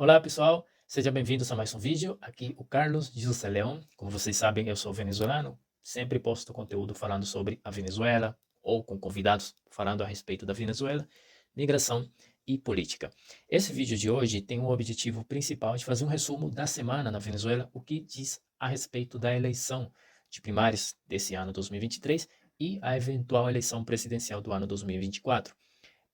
Olá pessoal, sejam bem-vindos a mais um vídeo. Aqui o Carlos José Leão. Como vocês sabem, eu sou venezuelano. Sempre posto conteúdo falando sobre a Venezuela ou com convidados falando a respeito da Venezuela, migração e política. Esse vídeo de hoje tem o objetivo principal de fazer um resumo da semana na Venezuela, o que diz a respeito da eleição de primárias desse ano 2023 e a eventual eleição presidencial do ano 2024.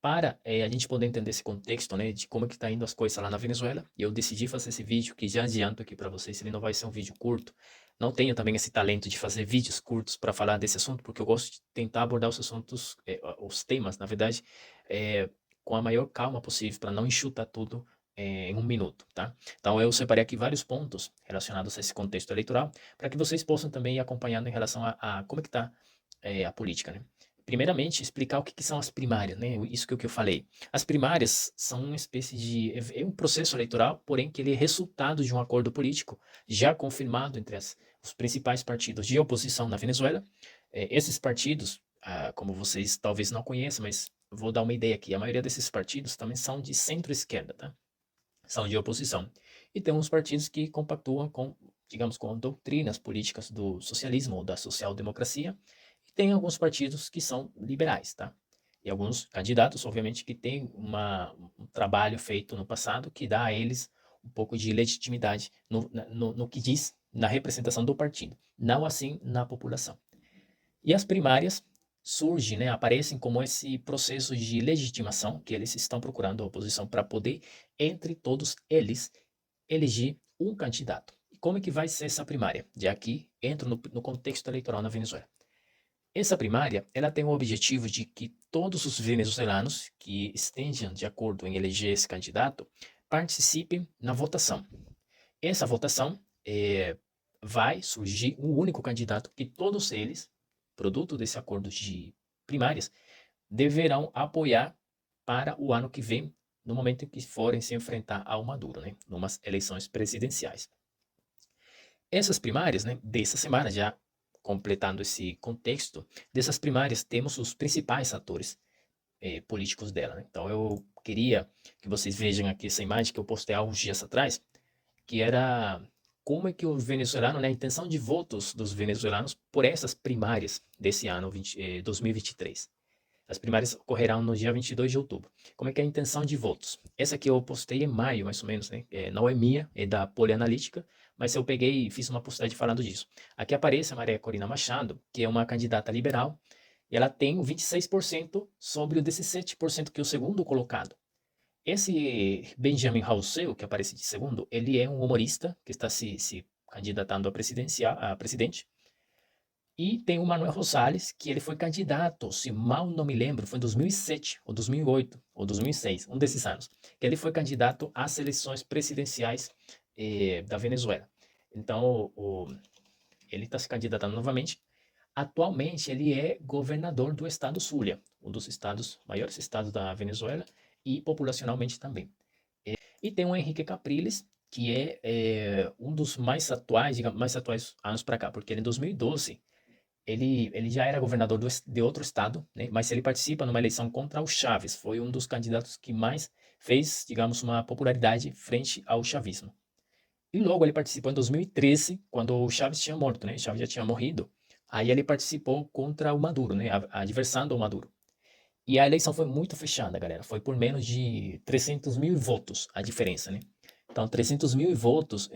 Para a gente poder entender esse contexto, né, de como é que está indo as coisas lá na Venezuela, eu decidi fazer esse vídeo, que já adianto aqui para vocês, ele não vai ser um vídeo curto. Não tenho também esse talento de fazer vídeos curtos para falar desse assunto, porque eu gosto de tentar abordar os assuntos, os temas, na verdade, eh, com a maior calma possível, para não enxutar tudo em um minuto, tá? Então eu separei aqui vários pontos relacionados a esse contexto eleitoral, para que vocês possam também ir acompanhando em relação a como é que está a política, né? Primeiramente, explicar o que são as primárias, né? Isso que eu falei. As primárias são uma espécie de é um processo eleitoral, porém que ele é resultado de um acordo político já confirmado entre os principais partidos de oposição na Venezuela. Esses partidos, como vocês talvez não conheçam, mas vou dar uma ideia aqui, a maioria desses partidos também são de centro-esquerda, tá? São de oposição. E tem uns partidos que compactuam com, digamos, com doutrinas políticas do socialismo ou da social-democracia, e tem alguns partidos que são liberais, tá? E alguns candidatos, obviamente, que têm um trabalho feito no passado que dá a eles um pouco de legitimidade no que diz na representação do partido, não assim na população. E as primárias surgem, né, aparecem como esse processo de legitimação que eles estão procurando a oposição para poder, entre todos eles, eleger um candidato. E como é que vai ser essa primária? De aqui entro no contexto eleitoral na Venezuela. Essa primária, ela tem o objetivo de que todos os venezuelanos que estejam de acordo em eleger esse candidato participem na votação. Essa votação vai surgir um único candidato que todos eles, produto desse acordo de primárias, deverão apoiar para o ano que vem, no momento em que forem se enfrentar ao Maduro, né, numas eleições presidenciais. Essas primárias, né, dessa semana, já completando esse contexto, dessas primárias temos os principais atores políticos dela. Né? Então eu queria que vocês vejam aqui essa imagem que eu postei há uns dias atrás, que era como é que o venezuelano, né, a intenção de votos dos venezuelanos por essas primárias desse ano 2023. As primárias ocorrerão no dia 22 de outubro. Como é que é a intenção de votos? Essa aqui eu postei em maio, mais ou menos, né? Não é minha, é da Polianalítica, mas eu peguei e fiz uma postagem falando disso. Aqui aparece a Maria Corina Machado, que é uma candidata liberal, e ela tem 26% sobre o 17% que é o segundo colocado. Esse Benjamin Rousseau, que aparece de segundo, ele é um humorista que está se candidatando a presidente. E tem o Manuel Rosales, que ele foi candidato, se mal não me lembro, foi em 2007, ou 2008, ou 2006, um desses anos, que ele foi candidato às eleições presidenciais da Venezuela. Então, ele está se candidatando novamente. Atualmente, ele é governador do estado Zulia, um dos maiores estados da Venezuela, e populacionalmente também. E tem o Henrique Capriles, que é um dos mais atuais, digamos, mais atuais anos para cá, porque ele, em 2012 ele já era governador de outro estado, né? Mas ele participa numa eleição contra o Chaves. Foi um dos candidatos que mais fez, digamos, uma popularidade frente ao chavismo. E logo ele participou em 2013, quando o Chaves tinha morto, né? O Chaves já tinha morrido. Aí ele participou contra o Maduro, né? Adversando o Maduro. E a eleição foi muito fechada, galera. Foi por menos de 300 mil votos a diferença, né? Então, 300 mil votos,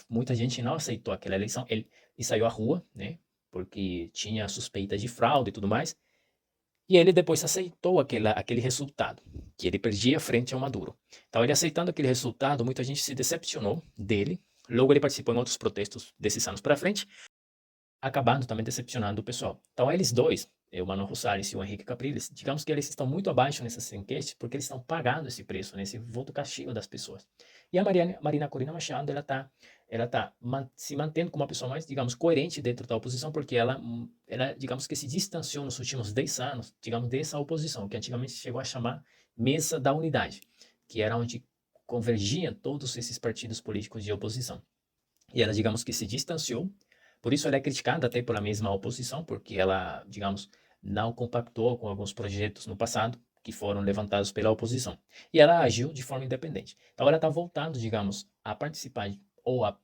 muita gente não aceitou aquela eleição. Ele saiu à rua, né? Porque tinha suspeita de fraude e tudo mais. E ele depois aceitou aquele resultado, que ele perdia frente ao Maduro. Então, ele aceitando aquele resultado, muita gente se decepcionou dele. Logo, ele participou em outros protestos desses anos para frente, acabando também decepcionando o pessoal. Então, eles dois, o Mano Rosales e o Henrique Capriles, digamos que eles estão muito abaixo nessas enquetes, porque eles estão pagando esse preço, né, esse voto castigo das pessoas. E a Marina Corina Machado, ela tá se mantendo como uma pessoa mais, digamos, coerente dentro da oposição, porque ela, digamos que se distanciou nos últimos 10 anos, digamos, dessa oposição, que antigamente chegou a chamar Mesa da Unidade, que era onde convergiam todos esses partidos políticos de oposição. E ela, digamos que se distanciou, por isso ela é criticada até pela mesma oposição, porque ela, digamos, não compactou com alguns projetos no passado, que foram levantados pela oposição. E ela agiu de forma independente. Então ela está voltando, digamos, a participar ou a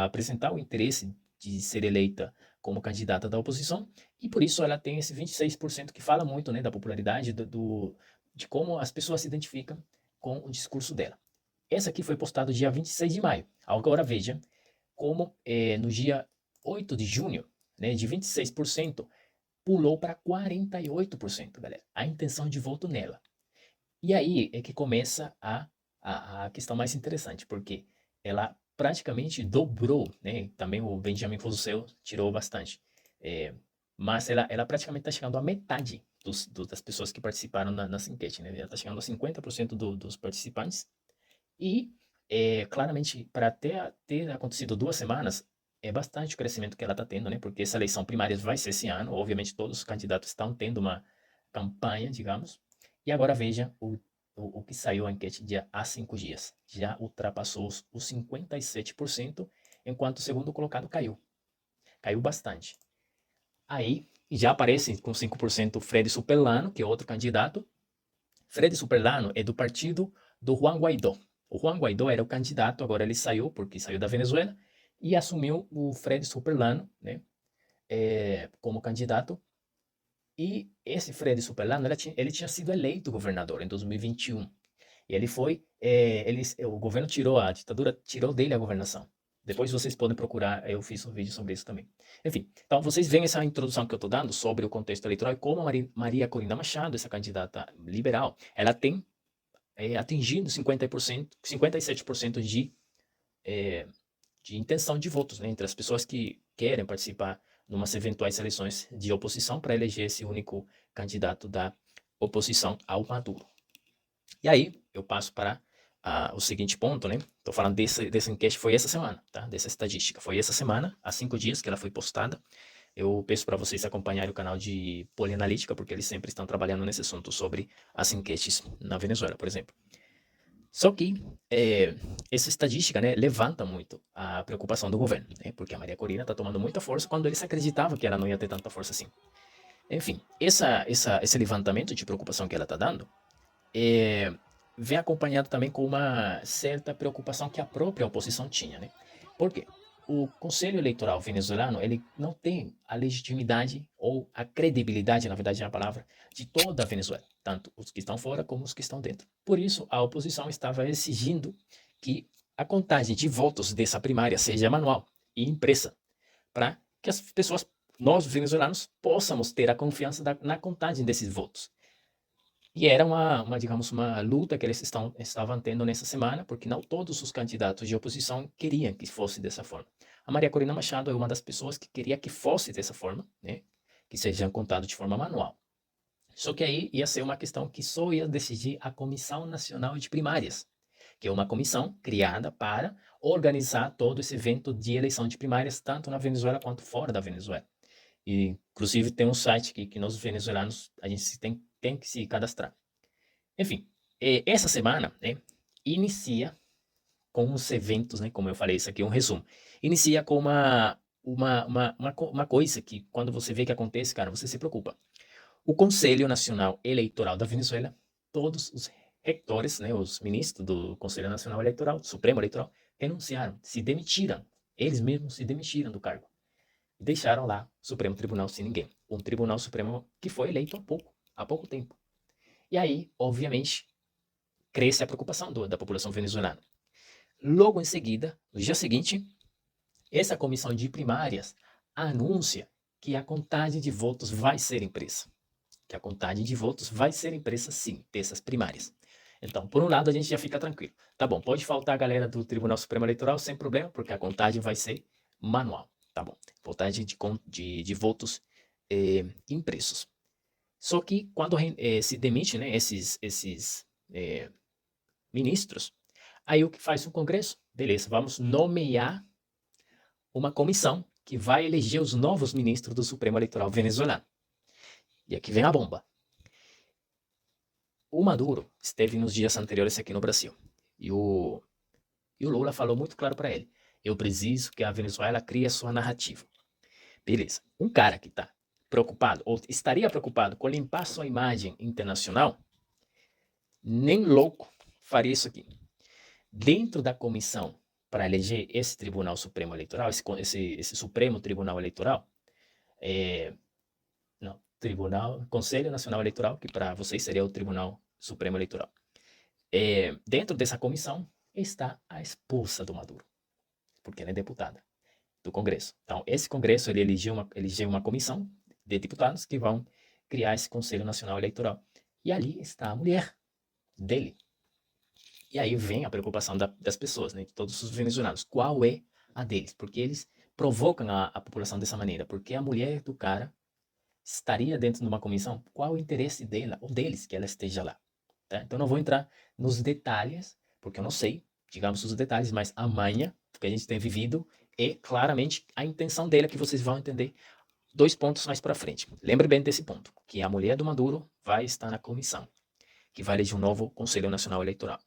apresentar o interesse de ser eleita como candidata da oposição, e por isso ela tem esse 26% que fala muito, né, da popularidade, de como as pessoas se identificam com o discurso dela. Essa aqui foi postada dia 26 de maio. Agora veja como no dia 8 de junho, né, de 26%, pulou para 48%, galera. A intenção de voto nela. E aí é que começa a questão mais interessante, porque ela praticamente dobrou, né? Também o Benjamin Rousseau tirou bastante. Mas ela praticamente está chegando à metade das pessoas que participaram nas enquetes, né? Ela está chegando a 50% dos participantes. E, claramente, para ter acontecido 2 semanas, é bastante o crescimento que ela está tendo, né? Porque essa eleição primária vai ser esse ano. Obviamente, todos os candidatos estão tendo uma campanha, digamos. E agora veja o que saiu a enquete há 5 dias. Já ultrapassou os 57%, enquanto o segundo colocado caiu. Caiu bastante. Aí já aparece com 5% o Fred Superlano, que é outro candidato. Fred Superlano é do partido do Juan Guaidó. O Juan Guaidó era o candidato, agora ele saiu, porque saiu da Venezuela, e assumiu o Fred Superlano, né, como candidato. E esse Fred Superlano, ele tinha sido eleito governador em 2021. E ele foi, o governo a ditadura tirou dele a governação. Depois vocês podem procurar, eu fiz um vídeo sobre isso também. Enfim, então vocês veem essa introdução que eu estou dando sobre o contexto eleitoral e como a Maria Corina Machado, essa candidata liberal, ela tem atingindo 50%, 57% de intenção de votos, né, entre as pessoas que querem participar em umas eventuais eleições de oposição para eleger esse único candidato da oposição ao Maduro. E aí eu passo para o seguinte ponto, né? Estou falando dessa enquete, foi essa semana, tá? Dessa estatística. Foi essa semana, há 5 dias que ela foi postada. Eu peço para vocês acompanharem o canal de Polianalítica, porque eles sempre estão trabalhando nesse assunto sobre as enquetes na Venezuela, por exemplo. Só que essa estatística, né, levanta muito a preocupação do governo, né? Porque a Maria Corina está tomando muita força quando eles acreditavam que ela não ia ter tanta força assim. Enfim, esse levantamento de preocupação que ela está dando vem acompanhado também com uma certa preocupação que a própria oposição tinha, né? Por quê? O Conselho Eleitoral venezuelano, ele não tem a legitimidade ou a credibilidade, na verdade é a palavra, de toda a Venezuela, tanto os que estão fora como os que estão dentro. Por isso, a oposição estava exigindo que a contagem de votos dessa primária seja manual e impressa, para que as pessoas, nós venezuelanos, possamos ter a confiança na contagem desses votos. E era digamos, uma luta que eles estavam tendo nessa semana, porque não todos os candidatos de oposição queriam que fosse dessa forma. A Maria Corina Machado é uma das pessoas que queria que fosse dessa forma, né? Que seja contado de forma manual. Só que aí ia ser uma questão que só ia decidir a Comissão Nacional de Primárias, que é uma comissão criada para organizar todo esse evento de eleição de primárias, tanto na Venezuela quanto fora da Venezuela. E, inclusive, tem um site que nós venezuelanos, a gente tem que se cadastrar. Enfim, essa semana, né, inicia com os eventos, né, como eu falei, isso aqui é um resumo. Inicia com uma coisa que, quando você vê que acontece, cara, você se preocupa. O Conselho Nacional Eleitoral da Venezuela, todos os rectores, né, os ministros do Conselho Nacional Eleitoral, Supremo Eleitoral, renunciaram, se demitiram. Eles mesmos se demitiram do cargo. E deixaram lá o Supremo Tribunal sem ninguém. Um Tribunal Supremo que foi eleito há pouco tempo. E aí, obviamente, cresce a preocupação da população venezuelana. Logo em seguida, no dia seguinte, essa comissão de primárias anuncia que a contagem de votos vai ser impressa. Que a contagem de votos vai ser impressa, sim, dessas primárias. Então, por um lado, a gente já fica tranquilo. Tá bom, pode faltar a galera do Tribunal Supremo Eleitoral sem problema, porque a contagem vai ser manual. Tá bom, contagem de votos impressos. Só que quando se demite, né, esses ministros, aí o que faz o Congresso? Beleza, vamos nomear uma comissão que vai eleger os novos ministros do Supremo Eleitoral venezuelano. E aqui vem a bomba. O Maduro esteve nos dias anteriores aqui no Brasil. E o Lula falou muito claro para ele: eu preciso que a Venezuela crie a sua narrativa. Beleza. Um cara que está preocupado, ou estaria preocupado com limpar sua imagem internacional, nem louco faria isso aqui. Dentro da comissão para eleger esse Tribunal Supremo Eleitoral, esse Supremo Tribunal Eleitoral, Conselho Nacional Eleitoral, que para vocês seria o Tribunal Supremo Eleitoral. Dentro dessa comissão está a esposa do Maduro, porque ela é deputada do Congresso. Então, esse Congresso ele elegeu uma comissão de deputados que vão criar esse Conselho Nacional Eleitoral. E ali está a mulher dele. E aí vem a preocupação das pessoas, né, de todos os venezuelanos. Qual é a deles? Porque eles provocam a população dessa maneira. Porque a mulher do cara estaria dentro de uma comissão? Qual o interesse dela ou deles que ela esteja lá? Tá? Então, não vou entrar nos detalhes, porque eu não sei, digamos, os detalhes, mas a manha que a gente tem vivido é claramente a intenção dela, que vocês vão entender 2 pontos mais para frente. Lembre bem desse ponto, que a mulher do Maduro vai estar na comissão, que vai eleger um novo Conselho Nacional Eleitoral.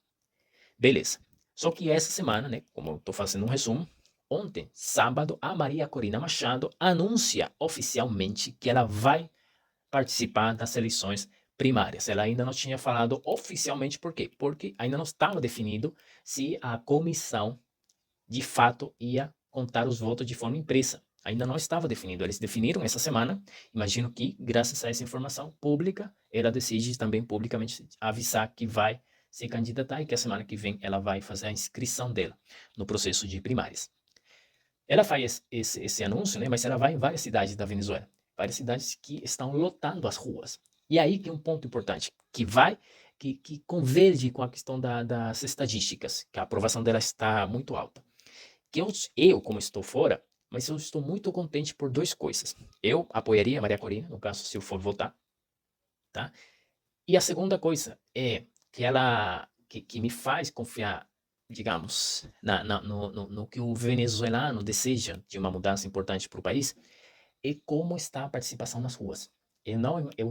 Beleza. Só que essa semana, né, como eu estou fazendo um resumo, ontem, sábado, a Maria Corina Machado anuncia oficialmente que ela vai participar das eleições primárias. Ela ainda não tinha falado oficialmente por quê? Porque ainda não estava definido se a comissão de fato ia contar os votos de forma impressa. Ainda não estava definido. Eles definiram essa semana. Imagino que, graças a essa informação pública, ela decide também publicamente avisar que vai se candidatar e que a semana que vem ela vai fazer a inscrição dela no processo de primárias. Ela faz esse anúncio, né, mas ela vai em várias cidades da Venezuela, várias cidades que estão lotando as ruas. E aí que é um ponto importante, que converge com a questão das estatísticas, que a aprovação dela está muito alta. Que eu, como estou fora, mas eu estou muito contente por 2 coisas. Eu apoiaria a Maria Corina, no caso, se eu for votar, tá? E a segunda coisa é que ela que me faz confiar, digamos, no que o venezuelano deseja de uma mudança importante para o país, é como está a participação nas ruas. Eu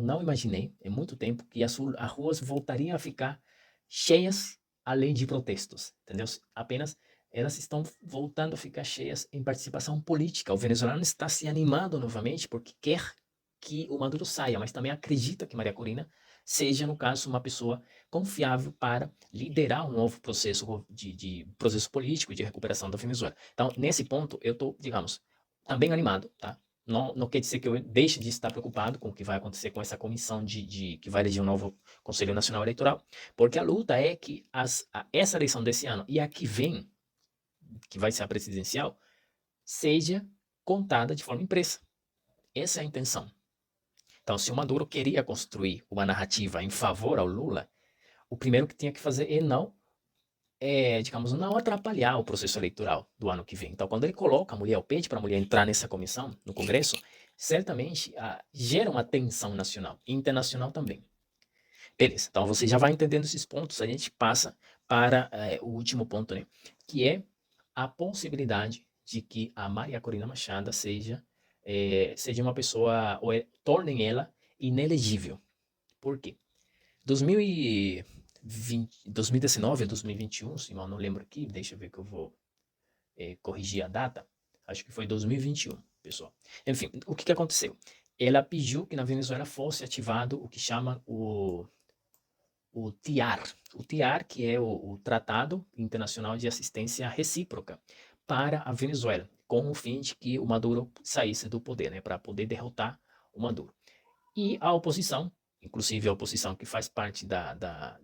não imaginei, em muito tempo, que as ruas voltariam a ficar cheias além de protestos, entendeu? Apenas elas estão voltando a ficar cheias em participação política. O venezuelano está se animando novamente porque quer que o Maduro saia, mas também acredita que Maria Corina seja, no caso, uma pessoa confiável para liderar um novo processo de processo político de recuperação da Venezuela. Então, nesse ponto, eu estou, digamos, também animado, tá? Não quer dizer que eu deixe de estar preocupado com o que vai acontecer com essa comissão que vai eleger um novo Conselho Nacional Eleitoral, porque a luta é que essa eleição desse ano e a que vem, que vai ser a presidencial, seja contada de forma impressa. Essa é a intenção. Então, se o Maduro queria construir uma narrativa em favor ao Lula, o primeiro que tinha que fazer é digamos, não atrapalhar o processo eleitoral do ano que vem. Então, quando ele coloca a mulher, ou pede para a mulher entrar nessa comissão, no Congresso, certamente gera uma tensão nacional e internacional também. Beleza, então você já vai entendendo esses pontos, a gente passa para o último ponto, né? Que é a possibilidade de que a Maria Corina Machado seja uma pessoa, ou tornem ela inelegível. Por quê? 2019 a 2021, se mal não lembro aqui, deixa eu ver que eu vou corrigir a data, acho que foi 2021, pessoal. Enfim, o que aconteceu? Ela pediu que na Venezuela fosse ativado o que chama o TIAR. O TIAR, que é o Tratado Internacional de Assistência Recíproca para a Venezuela, com o fim de que o Maduro saísse do poder, né, para poder derrotar o Maduro. E a oposição, inclusive a oposição que faz parte da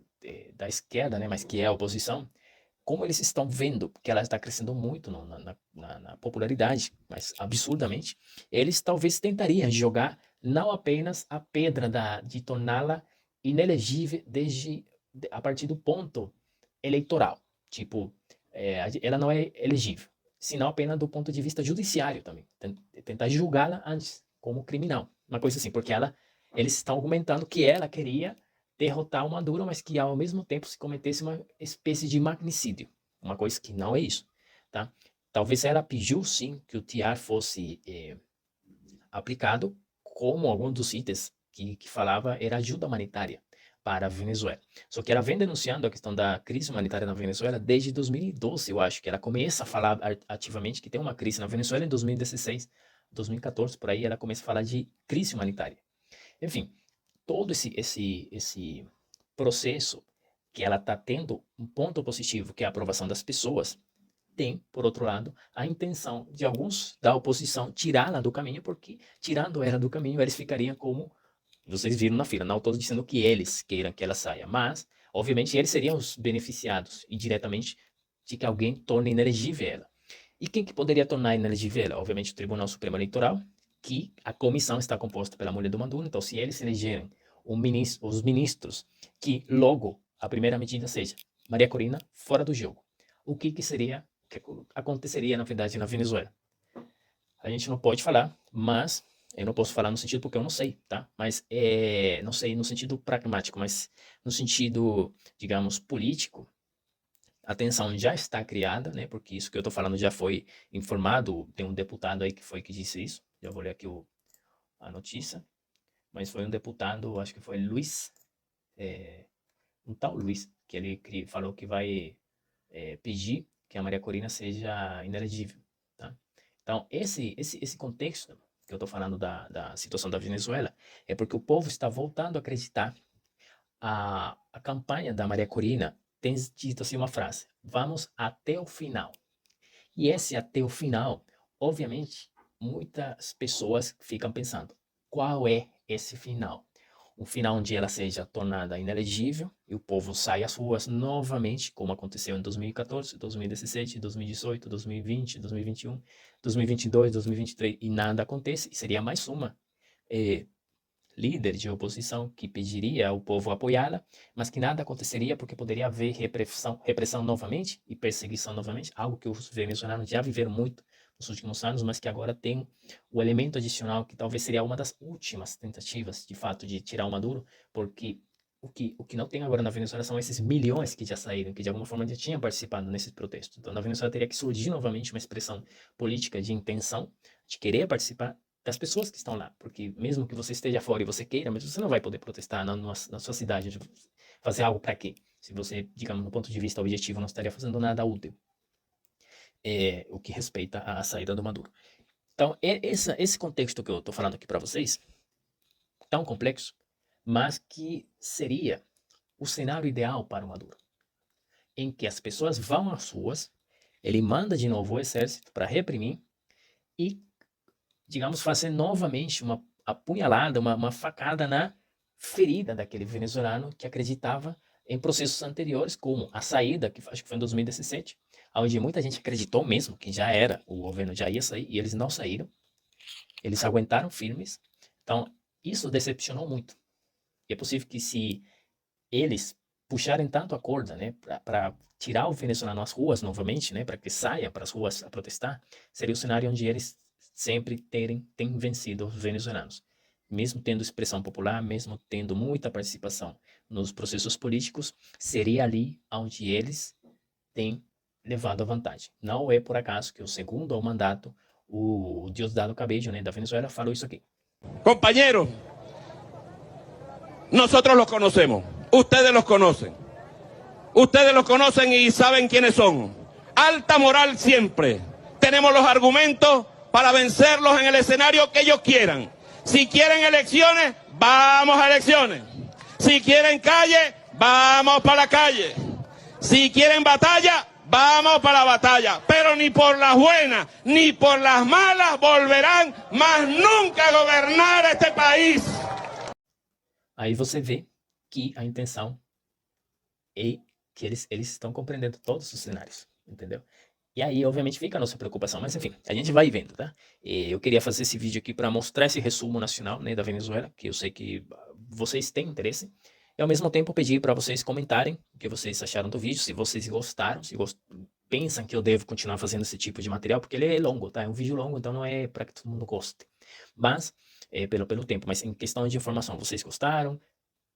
esquerda, né, mas que é a oposição, como eles estão vendo que ela está crescendo muito na popularidade, mas absurdamente, eles talvez tentariam jogar não apenas a pedra de torná-la inelegível a partir do ponto eleitoral, tipo, ela não é elegível, senão apenas do ponto de vista judiciário também, tentar julgá-la antes como criminal, uma coisa assim, porque eles estão argumentando que ela queria derrotar o Maduro, mas que ao mesmo tempo se cometesse uma espécie de magnicídio, uma coisa que não é isso, tá? Talvez ela pediu sim que o TIAR fosse aplicado, como algum dos itens que falava era ajuda humanitária para a Venezuela. Só que ela vem denunciando a questão da crise humanitária na Venezuela desde 2012, eu acho que ela começa a falar ativamente que tem uma crise na Venezuela em 2016, 2014, por aí ela começa a falar de crise humanitária. Enfim, todo esse processo que ela está tendo um ponto positivo, que é a aprovação das pessoas, tem, por outro lado, a intenção de alguns da oposição tirá-la do caminho, porque tirando ela do caminho, eles ficariam como vocês viram na fila. Não estou dizendo que eles queiram que ela saia, mas, obviamente, eles seriam os beneficiados indiretamente de que alguém torne inelegível ela. E quem que poderia tornar inelegível ela? Obviamente, o Tribunal Supremo Eleitoral, que a comissão está composta pela mulher do Maduro. Então, se eles elegerem os ministros, que logo a primeira medida seja Maria Corina fora do jogo. O que seria, que aconteceria, na verdade, na Venezuela? A gente não pode falar, mas eu não posso falar no sentido porque eu não sei, tá? Mas não sei no sentido pragmático, mas no sentido, digamos, político, a tensão já está criada, né? Porque isso que eu estou falando já foi informado, tem um deputado aí que disse isso, já vou ler aqui a notícia, mas foi um deputado, acho que foi Luiz, um tal Luiz, que ele falou que vai pedir que a Maria Corina seja inelegível, tá? Então, esse contexto que eu estou falando da situação da Venezuela é porque o povo está voltando a acreditar. A campanha da Maria Corina tem dito assim uma frase: vamos até o final. E esse até o final, obviamente, muitas pessoas ficam pensando: qual é esse final? Um final onde ela seja tornada inelegível e o povo sai às ruas novamente, como aconteceu em 2014, 2017, 2018, 2020, 2021, 2022, 2023, e nada acontece. Seria mais uma líder de oposição que pediria ao povo apoiá-la, mas que nada aconteceria porque poderia haver repressão novamente e perseguição novamente, algo que os venezuelanos já viveram muito nos últimos anos, mas que agora tem o elemento adicional que talvez seria uma das últimas tentativas, de fato, de tirar o Maduro, porque o que não tem agora na Venezuela são esses milhões que já saíram, que de alguma forma já tinham participado nesses protestos. Então, na Venezuela teria que surgir novamente uma expressão política de intenção, de querer participar, das pessoas que estão lá, porque mesmo que você esteja fora e você queira, mas você não vai poder protestar na sua cidade, fazer algo para quê? Se você, digamos, no ponto de vista objetivo, não estaria fazendo nada útil, o que respeita a saída do Maduro. Então, esse contexto que eu estou falando aqui para vocês, tão complexo, mas que seria o cenário ideal para o Maduro, em que as pessoas vão às ruas, ele manda de novo o exército para reprimir e, digamos, fazer novamente uma apunhalada, uma facada na ferida daquele venezuelano que acreditava em processos anteriores, como a saída, que acho que foi em 2017, onde muita gente acreditou mesmo que já era, o governo já ia sair, e eles não saíram, eles aguentaram firmes. Então, isso decepcionou muito. E é possível que se eles puxarem tanto a corda, né, para tirar o venezuelano às ruas novamente, né, para que saia para as ruas a protestar, seria o cenário onde eles sempre têm vencido os venezuelanos. Mesmo tendo expressão popular, mesmo tendo muita participação nos processos políticos, seria ali onde eles têm levado a vantagem. Não é por acaso que o segundo ao mandato, o Diosdado Cabello, né, da Venezuela, falou isso aqui. Compañeros, nosotros los conocemos, ustedes los conocen y saben quiénes son. Alta moral siempre. Tenemos los argumentos para vencerlos en el escenario que ellos quieran. Si quieren elecciones, vamos a elecciones. Si quieren calle, vamos para la calle. Si quieren batalla, vamos para la batalla. Pero ni por las buenas ni por las malas volverán más nunca a gobernar este país. Aí você vê que a intenção é que eles estão compreendendo todos os cenários, entendeu? E aí, obviamente, fica a nossa preocupação, mas enfim, a gente vai vendo, tá? E eu queria fazer esse vídeo aqui para mostrar esse resumo nacional, né, da Venezuela, que eu sei que vocês têm interesse, e ao mesmo tempo pedir para vocês comentarem o que vocês acharam do vídeo, se vocês gostaram, se pensam que eu devo continuar fazendo esse tipo de material, porque ele é longo, tá? É um vídeo longo, então não é para que todo mundo goste. Mas, pelo tempo, mas em questão de informação, vocês gostaram?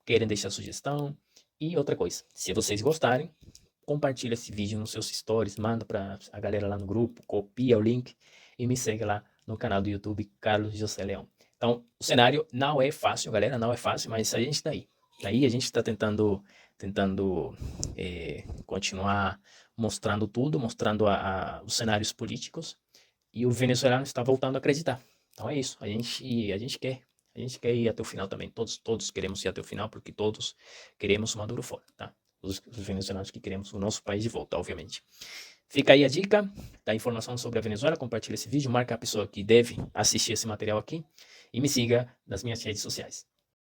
Querem deixar sugestão? E outra coisa, se vocês gostarem, compartilha esse vídeo nos seus stories, manda para a galera lá no grupo, copia o link e me segue lá no canal do YouTube Carlos José Leão. Então, o cenário não é fácil, galera, não é fácil, mas a gente está aí. Aí a gente está tentando continuar mostrando tudo, mostrando os cenários políticos, e o venezuelano está voltando a acreditar. Então é isso, a gente quer ir até o final também, todos queremos ir até o final, porque todos queremos o Maduro fora, tá? os venezuelanos que queremos o nosso país de volta, obviamente. Fica aí a dica da informação sobre a Venezuela. Compartilha esse vídeo, marca a pessoa que deve assistir esse material aqui e me siga nas minhas redes sociais.